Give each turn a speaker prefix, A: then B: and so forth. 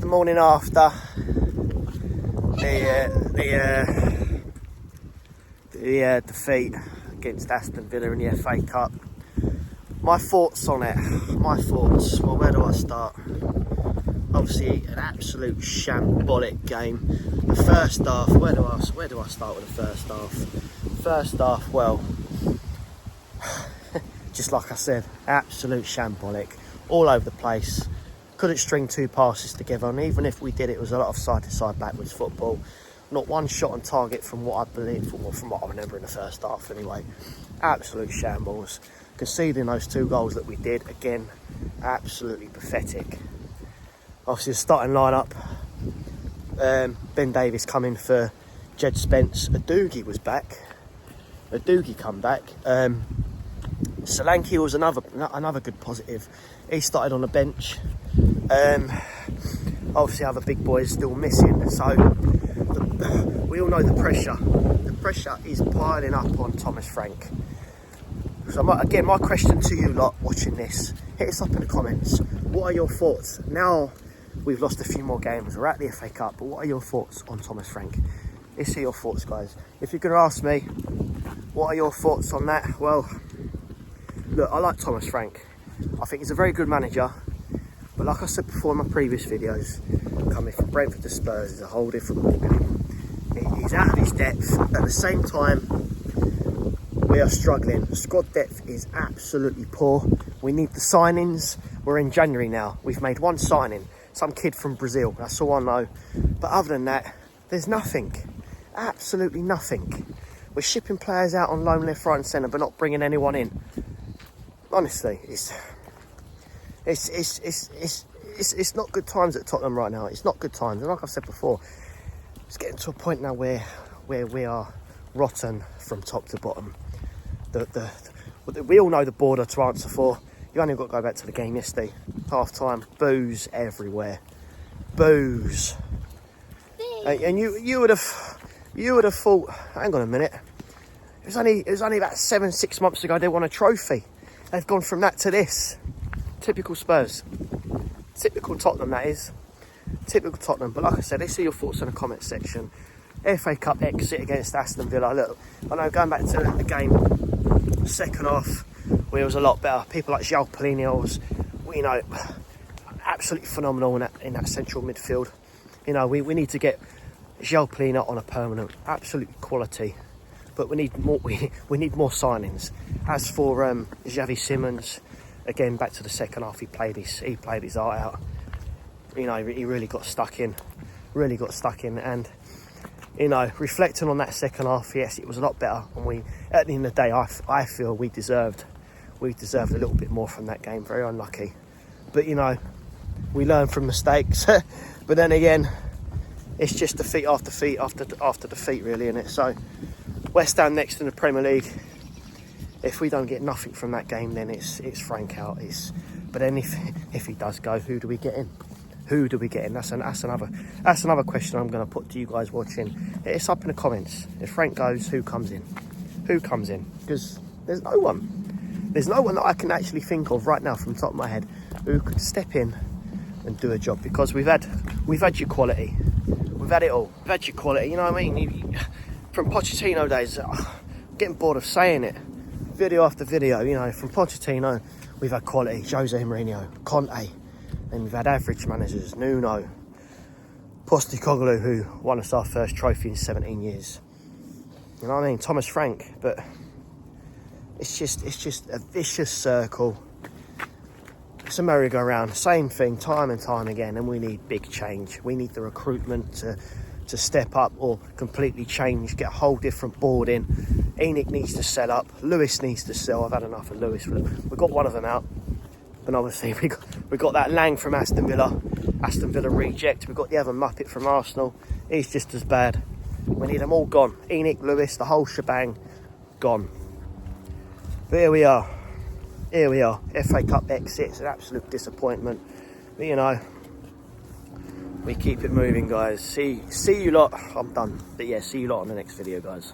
A: morning after the defeat against Aston Villa in the FA Cup. My thoughts on it. Well, where do I start? Obviously, an absolute shambolic game. The first half. Where do I start with the first half? First half. Well, just like I said, absolute shambolic, all over the place. Couldn't string two passes together, and even if we did, it was a lot of side-to-side backwards football. Not one shot on target from what I believe, from what I remember in the first half anyway. Absolute shambles. Conceding those two goals that we did, again, absolutely pathetic. Obviously, the starting lineup, Ben Davies coming for Jed Spence. Adougie was back. Adougie come back. Solanke was another good positive. He started on the bench. Obviously, other big boys still missing. So we all know the pressure. The pressure is piling up on Thomas Frank. So again, my question to you lot watching this, hit us up in the comments. What are your thoughts? Now we've lost a few more games. We're at the FA Cup, but what are your thoughts on Thomas Frank? Let's hear your thoughts, guys. If you're going to ask me, what are your thoughts on that? Well, look, I like Thomas Frank. I think he's a very good manager. But like I said before in my previous videos, coming from Brentford to Spurs is a whole different ballgame. He's out of his depth. At the same time, we are struggling. The squad depth is absolutely poor. We need the signings. We're in January now. We've made one signing. Some kid from Brazil. That's all I know. But other than that, there's nothing. Absolutely nothing. We're shipping players out on loan left, right and centre, but not bringing anyone in. Honestly, it's not good times at Tottenham right now. It's not good times. And like I've said before, it's getting to a point now where we are rotten from top to bottom. We all know the border to answer for. You only got to go back to the game yesterday. Half time, booze everywhere. Booze. And you would have thought, hang on a minute. It was only about 6 months ago they won a trophy. They've gone from that to this. Typical Spurs. Typical Tottenham, that is. Typical Tottenham. But like I said, let's see your thoughts in the comment section. FA Cup exit against Aston Villa. Look, I know going back to the game, second half, where it was a lot better. People like João Palhinha was, you know, absolutely phenomenal in that central midfield. You know, we need to get João Palhinha on a permanent. Absolute quality. But we need more. We need more signings. As for Xavi Simons, again back to the second half, he played his heart out. You know, he really got stuck in. And you know, reflecting on that second half, yes, it was a lot better. And at the end of the day, I feel we deserved a little bit more from that game. Very unlucky, but you know, we learn from mistakes. But then again, it's just defeat after defeat after defeat, really, isn't it? So West Ham next in the Premier League. If we don't get nothing from that game, then it's Frank out. But then if he does go, who do we get in? Who do we get in? That's another question I'm going to put to you guys watching. Hit us up in the comments. If Frank goes, who comes in? Who comes in? Because there's no one. There's no one that I can actually think of right now from the top of my head who could step in and do a job. Because we've had your quality. We've had it all. We've had your quality. You know what I mean? From Pochettino days, I'm getting bored of saying it. Video after video, you know, from Pochettino, we've had quality. Jose Mourinho, Conte. Then we've had average managers, Nuno, Postecoglou, who won us our first trophy in 17 years. You know what I mean? Thomas Frank. But it's just a vicious circle. It's a merry-go-round. Same thing, time and time again. And we need big change. We need the recruitment to step up or completely change, get a whole different board in. Enoch needs to sell up. Lewis needs to sell. I've had enough of Lewis. We've got one of them out. And obviously we got that Lang from Aston Villa. Aston Villa reject. We've got the other Muppet from Arsenal. He's just as bad. We need them all gone. Enoch, Lewis, the whole shebang, gone. But here we are. FA Cup exit. It's an absolute disappointment. But you know, we keep it moving, guys. See you lot. I'm done. But yeah, see you lot on the next video, guys.